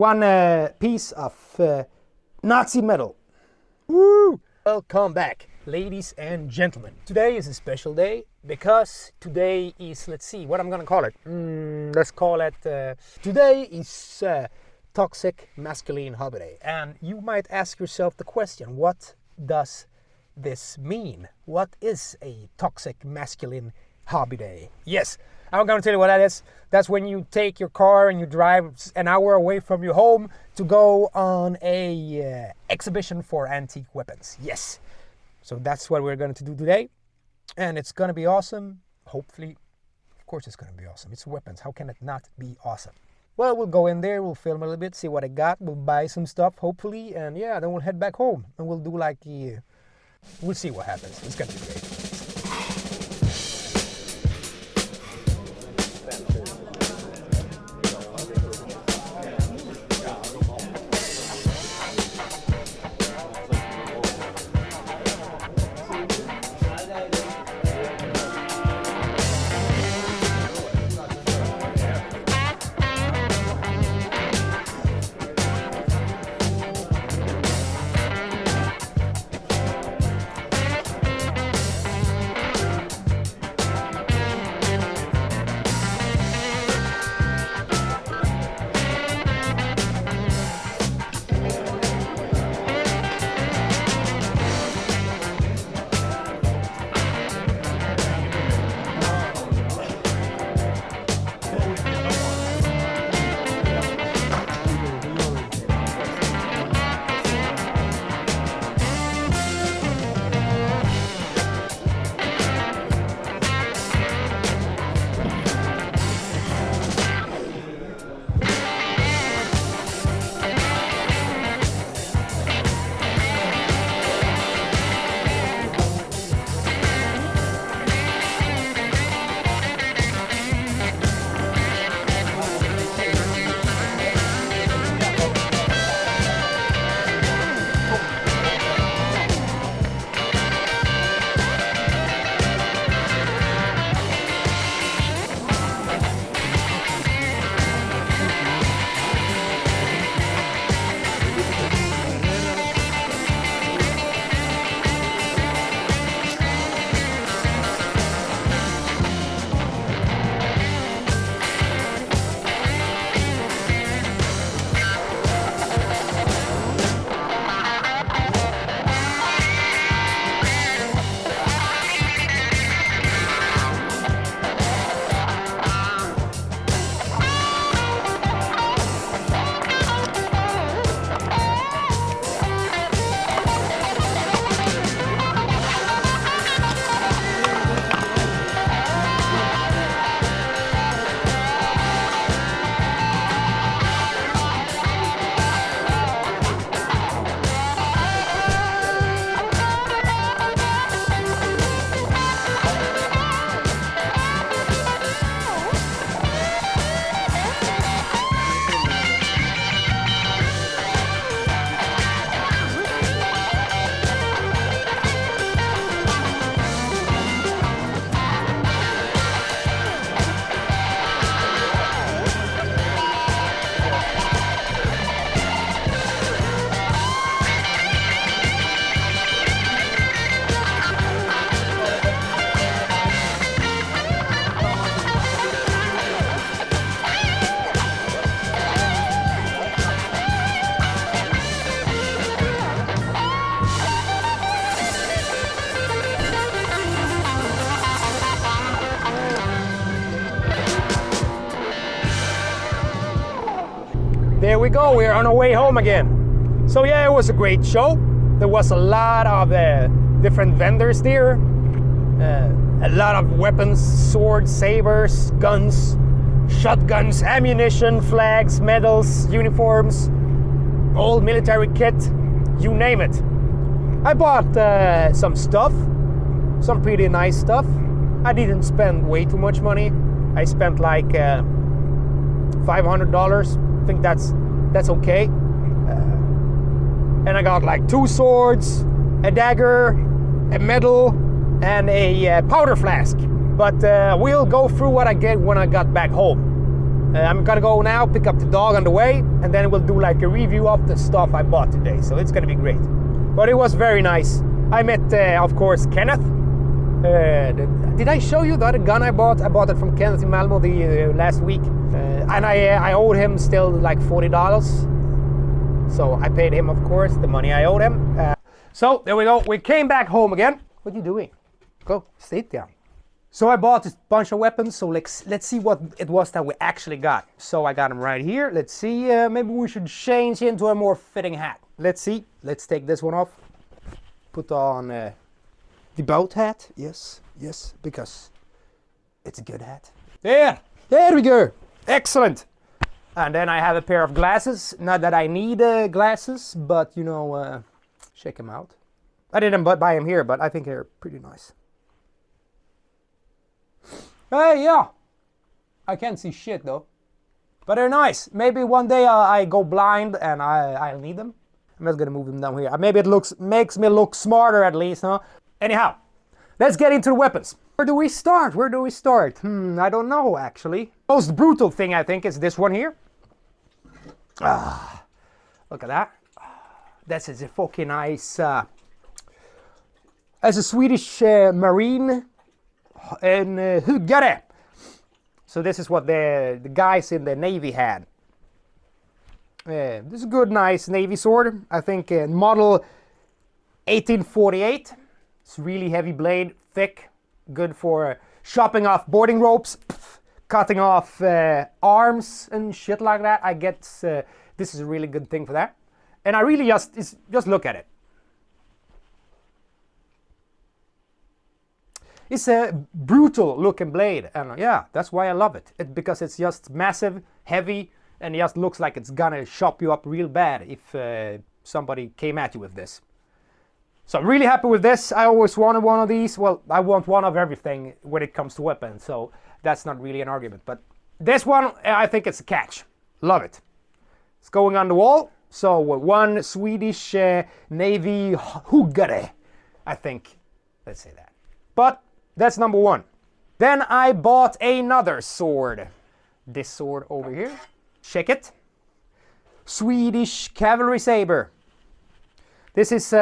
One piece of Nazi metal. Woo! Welcome back, ladies and gentlemen. Today is a special day because today is, let's see, what I'm gonna call it. Let's call it, today is Toxic Masculine Hobby Day. And you might ask yourself the question, what does this mean? What is a Toxic Masculine Hobby Day? Yes, I'm gonna tell you what that is. That's when you take your car and you drive an hour away from your home to go on a exhibition for antique weapons. Yes, so that's what we're going to do today, and it's going to be awesome. Hopefully, of course it's going to be awesome. It's weapons. How can it not be awesome? Well, we'll go in there, we'll film a little bit, see what I got, we'll buy some stuff, hopefully, and yeah, then we'll head back home, and we'll do like, we'll see what happens. It's going to be great. There we go, we're on our way home again. So yeah, it was a great show. There was a lot of different vendors there. A lot of weapons, swords, sabers, guns, shotguns, ammunition, flags, medals, uniforms, old military kit, you name it. I bought some stuff, some pretty nice stuff. I didn't spend way too much money. I spent like $500. I think that's okay. And I got like 2 swords, a dagger, a medal, and a powder flask. But we'll go through what I get when I got back home. I'm gonna go now, pick up the dog on the way, and then we'll do like a review of the stuff I bought today. So it's gonna be great. But it was very nice. I met, of course, Kenneth. Did I show you the other gun I bought? I bought it from Kenneth in Malmo last week. And I owed him still like $40. So I paid him, of course, the money I owed him. So there we go. We came back home again. What are you doing? Go, sit down. So I bought a bunch of weapons. So let's see what it was that we actually got. So I got them right here. Let's see. Maybe we should change into a more fitting hat. Let's see. Let's take this one off. Put on the boat hat. Yes, because it's a good hat. There we go. Excellent. And then I have a pair of glasses. Not that I need glasses, but you know, check them out. I didn't buy them here, but I think they're pretty nice. Hey, yeah. I can't see shit though, but they're nice. Maybe one day I go blind and I'll need them. I'm just gonna move them down here. Maybe it makes me look smarter at least, huh? Anyhow, let's get into the weapons. Where do we start? I don't know actually. Most brutal thing I think is this one here. Look at that. This is a fucking nice. As a Swedish Marine in Huggare. So this is what the guys in the Navy had. This is a good, nice Navy sword. I think model 1848. It's really heavy blade, thick, good for chopping off boarding ropes, cutting off arms and shit like that. I guess this is a really good thing for that. And I really just look at it. It's a brutal looking blade, and yeah, that's why I love it. Because it's just massive, heavy, and it just looks like it's gonna chop you up real bad if somebody came at you with this. So I'm really happy with this. I always wanted one of these. Well, I want one of everything when it comes to weapons, so that's not really an argument. But this one, I think it's a catch. Love it. It's going on the wall. So one Swedish Navy Huggare, I think. Let's say that. But that's number one. Then I bought another sword. This sword over here. Check it. Swedish cavalry saber. This is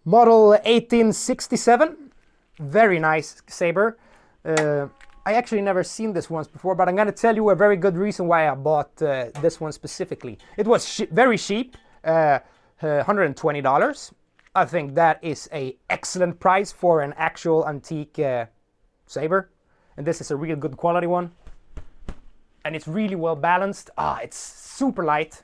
model 1867. Very nice saber. I actually never seen this once before, but I'm gonna tell you a very good reason why I bought this one specifically. It was very cheap, $120. I think that is an excellent price for an actual antique saber, and this is a real good quality one. And it's really well balanced. It's super light,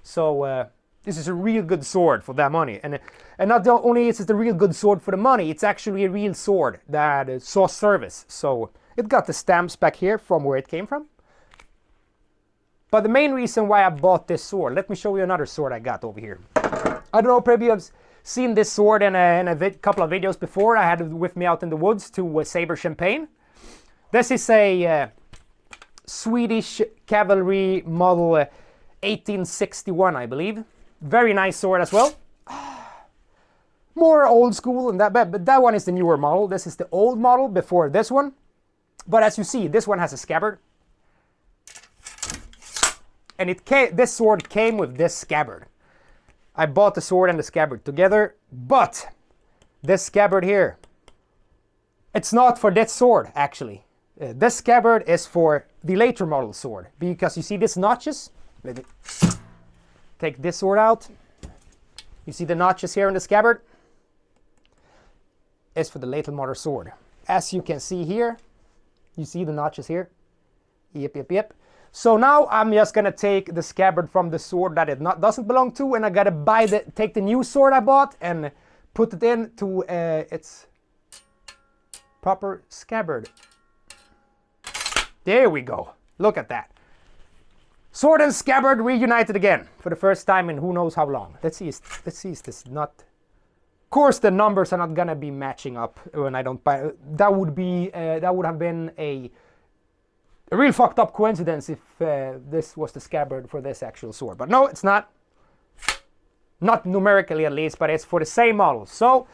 so this is a real good sword for that money. And not only is it a real good sword for the money, it's actually a real sword that saw service. So it got the stamps back here from where it came from. But the main reason why I bought this sword, let me show you another sword I got over here. I don't know, maybe you've seen this sword in a couple of videos before. I had it with me out in the woods to saber Germain. This is a Swedish cavalry model 1861, I believe. Very nice sword as well. More old school than that, but that one is the newer model. This is the old model before this one. But as you see, this one has a scabbard. And this sword came with this scabbard. I bought the sword and the scabbard together, but this scabbard here, it's not for that sword actually. This scabbard is for the later model sword, because you see these notches. Let me take this sword out. You see the notches here in the scabbard? It's for the later model sword. As you can see here, you see the notches here? Yep. So now I'm just gonna take the scabbard from the sword that it doesn't belong to, and I gotta take the new sword I bought and put it into its proper scabbard. There we go. Look at that. Sword and scabbard reunited again for the first time in who knows how long. Let's see is this not. Of course, the numbers are not gonna be matching up when I don't buy. That would have been a real fucked up coincidence if this was the scabbard for this actual sword. But no, it's not. Not numerically at least, but it's for the same model. So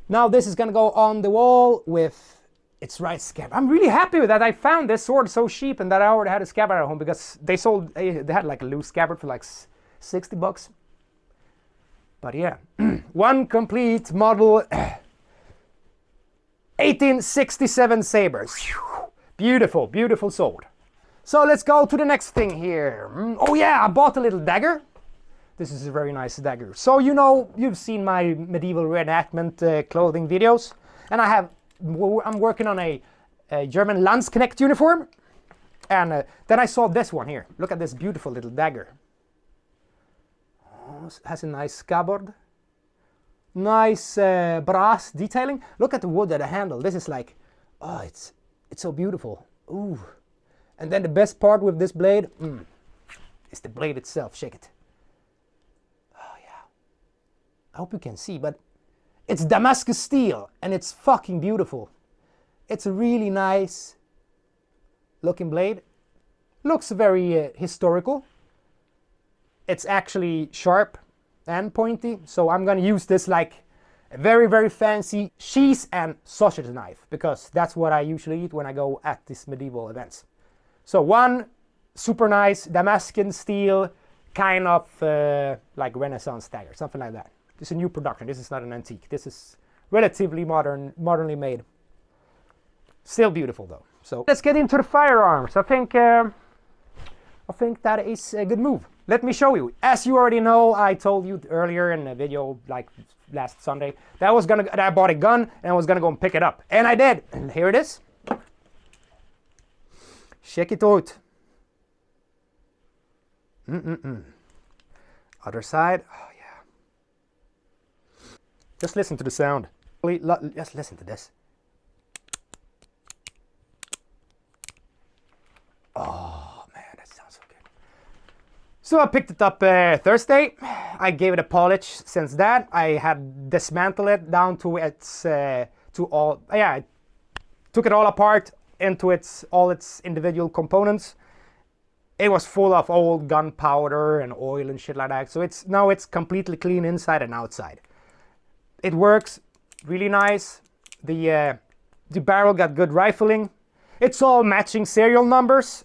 now this is gonna go on the wall with It's right scabbard. I'm really happy with that. I found this sword so cheap and that I already had a scabbard at home because they had like a loose scabbard for like 60 bucks. But yeah, one complete model 1867 saber. Beautiful, beautiful sword. So let's go to the next thing here. Oh yeah, I bought a little dagger. This is a very nice dagger. So you know, you've seen my medieval reenactment clothing videos, and I'm working on a German Landsknecht uniform, and then I saw this one here. Look at this beautiful little dagger. Oh, it has a nice scabbard, nice brass detailing. Look at the wood at the handle. This is like, oh, it's so beautiful. Ooh, and then the best part with this blade is the blade itself. Check it. I hope you can see, but it's Damascus steel and it's fucking beautiful. It's a really nice looking blade. Looks very historical. It's actually sharp and pointy, so I'm gonna use this like a very, very fancy cheese and sausage knife because that's what I usually eat when I go at these medieval events. So one super nice Damascus steel kind of like Renaissance dagger, something like that. This is a new production. This is not an antique. This is relatively modernly made. Still beautiful though. So let's get into the firearms. I think that is a good move. Let me show you. As you already know, I told you earlier in a video like last Sunday that I bought a gun and I was gonna go and pick it up, and I did. And here it is. Check it out. Other side. Just listen to the sound. Just listen to this. Oh man, that sounds so good. So I picked it up Thursday. I gave it a polish. Since that, I had dismantled it down to its I took it all apart into all its individual components. It was full of old gunpowder and oil and shit like that. So now it's completely clean inside and outside. It works really nice. The barrel got good rifling. It's all matching serial numbers.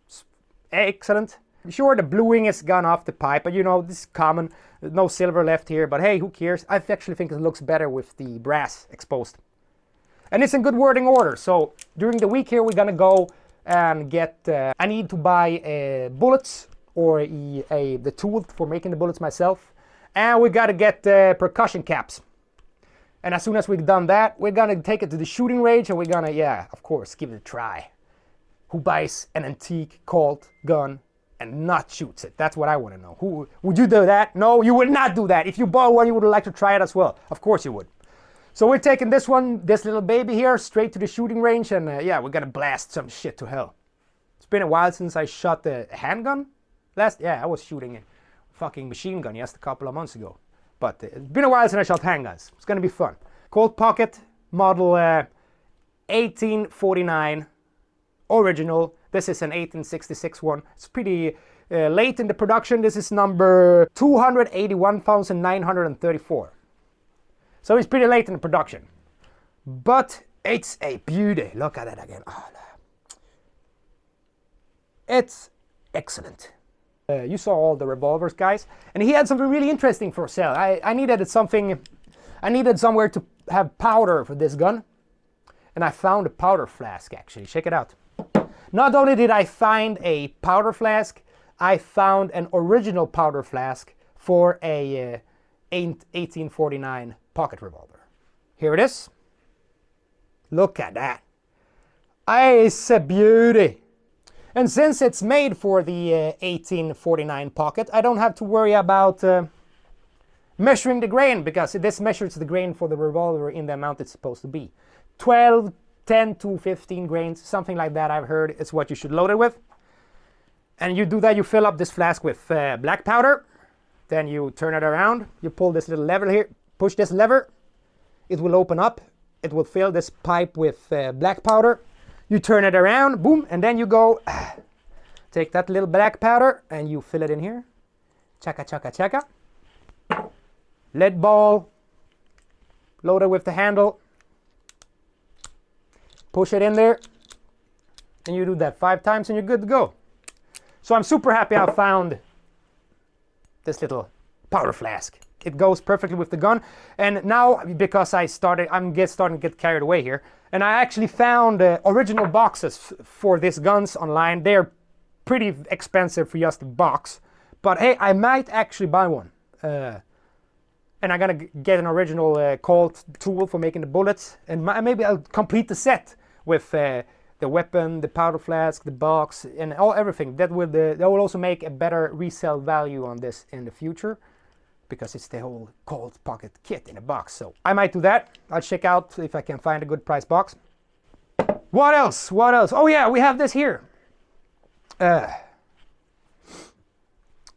It's excellent. Sure, the bluing has gone off the pipe, but you know, this is common. There's no silver left here, but hey, who cares? I actually think it looks better with the brass exposed. And it's in good working order. So during the week here, we're gonna go and get, I need to buy bullets or the tool for making the bullets myself. And we gotta get percussion caps. And as soon as we've done that, we're gonna take it to the shooting range and we're gonna, yeah, of course, give it a try. Who buys an antique Colt gun and not shoots it? That's what I wanna know. Who would you do that? No, you would not do that. If you bought one, you would like to try it as well. Of course you would. So we're taking this little baby here, straight to the shooting range, and yeah, we're gonna blast some shit to hell. It's been a while since I shot the handgun. I was shooting it. Fucking machine gun just a couple of months ago, but it's been a while since I shot handguns. It's gonna be fun. Colt Pocket model 1849 original. This is an 1866 one. It's pretty late in the production. This is number 281,934. So it's pretty late in the production, but it's a beauty. Look at it again. Oh, no. It's excellent. You saw all the revolvers, guys, and he had something really interesting for sale. I needed somewhere to have powder for this gun, and I found a powder flask actually. Check it out. Not only did I find a powder flask, I found an original powder flask for a 1849 pocket revolver. Here it is. Look at that. It's a beauty. And since it's made for the 1849 pocket, I don't have to worry about measuring the grain, because this measures the grain for the revolver in the amount it's supposed to be. 10 to 15 grains, something like that, I've heard is what you should load it with. And you do that, you fill up this flask with black powder, then you turn it around, you pull this little lever here, push this lever, it will open up, it will fill this pipe with black powder. You turn it around, boom, and then you go, take that little black powder and you fill it in here. Chaka, chaka, chaka. Lead ball, load it with the handle. push it in there, and you do that 5 times and you're good to go. So I'm super happy I found this little powder flask. It goes perfectly with the gun. And now, because I'm starting to get carried away here, and I actually found original boxes for these guns online. They're pretty expensive for just a box, but hey, I might actually buy one. And I'm gonna get an original Colt tool for making the bullets, and maybe I'll complete the set with the weapon, the powder flask, the box, and everything. That will also make a better resale value on this in the future, because it's the whole Colt pocket kit in a box. So I might do that. I'll check out if I can find a good price box. What else? What else? Oh yeah, we have this here.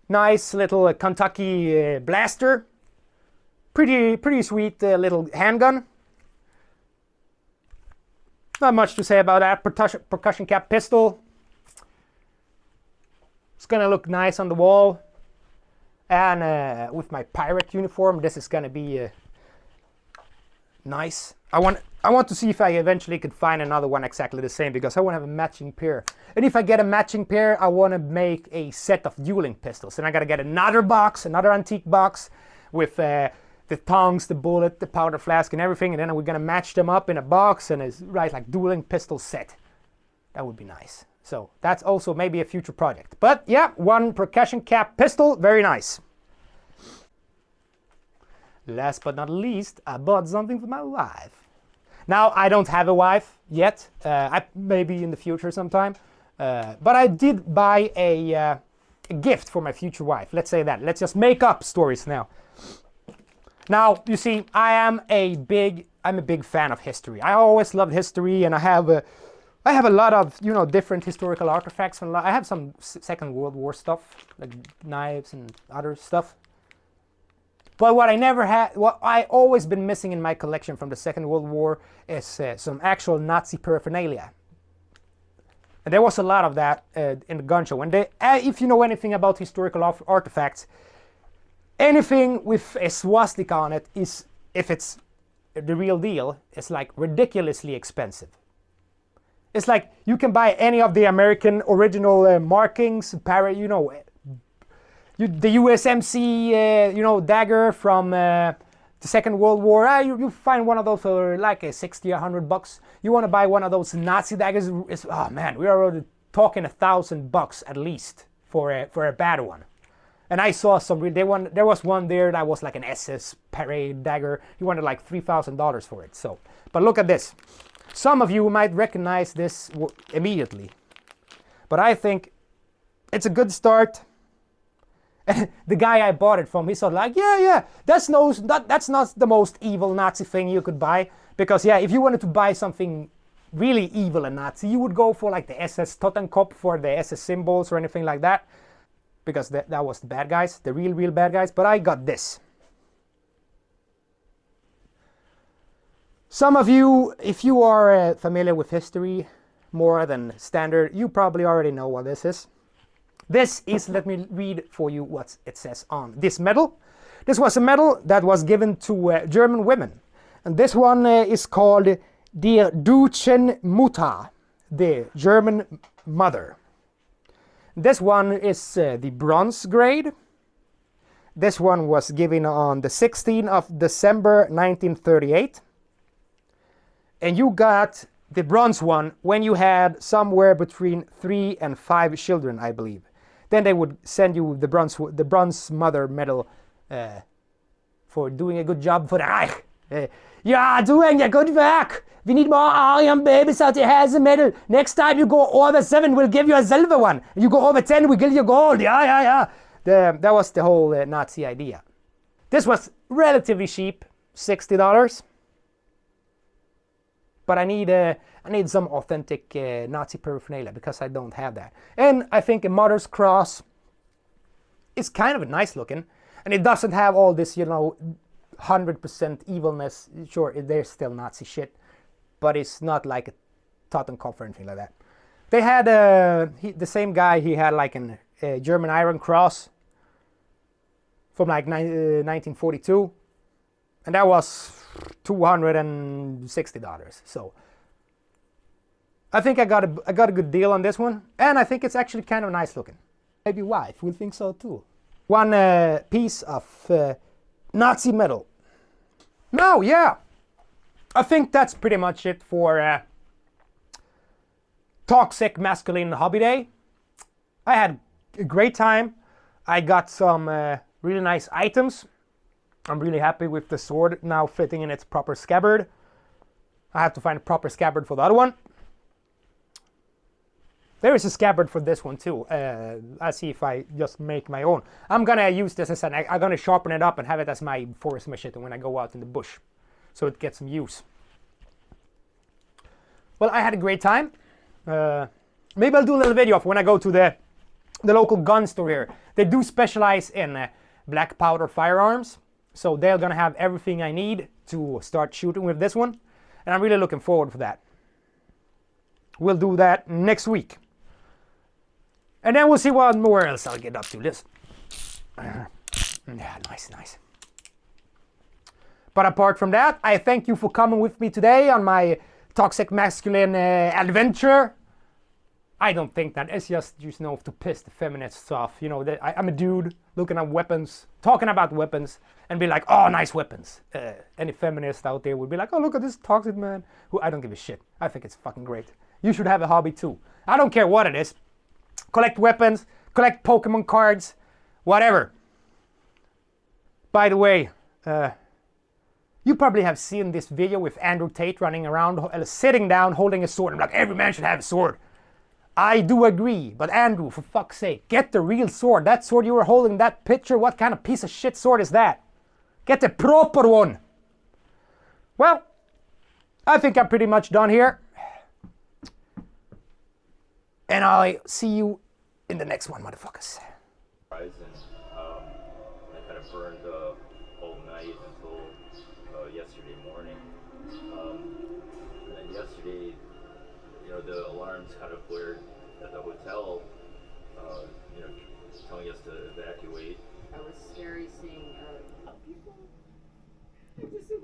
Nice little Kentucky blaster. Pretty sweet little handgun. Not much to say about that. Percussion cap pistol. It's gonna look nice on the wall. And with my pirate uniform, this is gonna be nice. I want to see if I eventually could find another one exactly the same, because I want to have a matching pair. And if I get a matching pair, I want to make a set of dueling pistols. And I gotta get another box, another antique box with the tongs, the bullet, the powder flask, and everything. And then we're gonna match them up in a box and it's like dueling pistol set. That would be nice. So that's also maybe a future project. But yeah, one percussion cap pistol, very nice. Last but not least, I bought something for my wife. Now, I don't have a wife yet, maybe in the future sometime, but I did buy a gift for my future wife. Let's say that. Let's just make up stories now. Now, you see, I'm a big fan of history. I always loved history, and I have a lot of, different historical artifacts. And I have some Second World War stuff, like knives and other stuff. But what I always been missing in my collection from the Second World War is some actual Nazi paraphernalia. And there was a lot of that in the gun show. And if you know anything about historical artifacts, anything with a swastika on it is, if it's the real deal, it's like ridiculously expensive. It's like you can buy any of the American original markings, the USMC, dagger from the Second World War. You find one of those for like $60 or $100. You want to buy one of those Nazi daggers? Oh man, we are already talking $1,000 at least for a bad one. And I saw some. There was one there that was like an SS parade dagger. He wanted like $3,000 for it. So, but look at this. Some of you might recognize this immediately, but I think it's a good start. The guy I bought it from, he said like, yeah, that's not the most evil Nazi thing you could buy, because yeah, if you wanted to buy something really evil and Nazi, you would go for like the SS Totenkopf for the SS symbols or anything like that, because that was the bad guys, the real bad guys. But I got this. Some of you, if you are familiar with history more than standard, you probably already know what this is. This is, let me read for you what it says on this medal. This was a medal that was given to German women. And this one is called Der Deutschen Mutter, the German mother. This one is the bronze grade. This one was given on the 16th of December 1938. And you got the bronze one when you had somewhere between 3 and 5 children, I believe. Then they would send you the bronze mother medal for doing a good job for the Reich. Yeah, doing a good work. We need more Aryan babies out there. Has a medal. Next time you go over 7, we'll give you a silver one. You go over 10, we'll give you gold. Yeah. That was the whole Nazi idea. This was relatively cheap, $60. But I need some authentic Nazi paraphernalia, because I don't have that. And I think a Mother's Cross is kind of nice looking, and it doesn't have all this, 100% evilness. Sure, there's still Nazi shit, but it's not like a Totenkopf or anything like that. They had the same guy. He had like a German Iron Cross from like 1942, and that was $260. So I think I got a good deal on this one, and I think it's actually kind of nice looking. Maybe wife will think so too. One piece of Nazi metal. Now, yeah, I think that's pretty much it for Toxic Masculine Hobby Day. I had a great time. I got some really nice items. I'm really happy with the sword now fitting in its proper scabbard. I have to find a proper scabbard for the other one. There is a scabbard for this one too. I'll see if I just make my own. I'm gonna use this as I'm gonna sharpen it up and have it as my forest machete when I go out in the bush, so it gets some use. Well, I had a great time. Maybe I'll do a little video of when I go to the local gun store here. They do specialize in black powder firearms, so they're gonna have everything I need to start shooting with this one, and I'm really looking forward for that. We'll do that next week. And then we'll see what more else I'll get up to. This, yeah, nice. But apart from that, I thank you for coming with me today on my Toxic Masculine adventure. I don't think that it's just, you know, to piss the feminists off. You know, that I'm a dude looking at weapons, talking about weapons, and be like, oh, nice weapons. Any feminist out there would be like, oh, look at this toxic man. Who I don't give a shit. I think it's fucking great. You should have a hobby too. I don't care what it is. Collect weapons, collect Pokemon cards, whatever. By the way, you probably have seen this video with Andrew Tate running around, sitting down, holding a sword. I'm like, every man should have a sword. I do agree, but Andrew, for fuck's sake, get the real sword. That sword you were holding, that picture, what kind of piece of shit sword is that? Get the proper one. Well, I think I'm pretty much done here. And I'll see you in the next one, motherfuckers. I kind of burned all night until yesterday morning. And then yesterday, you know, the alarms kind of blared at the hotel, you know, telling us to evacuate. That was scary seeing people.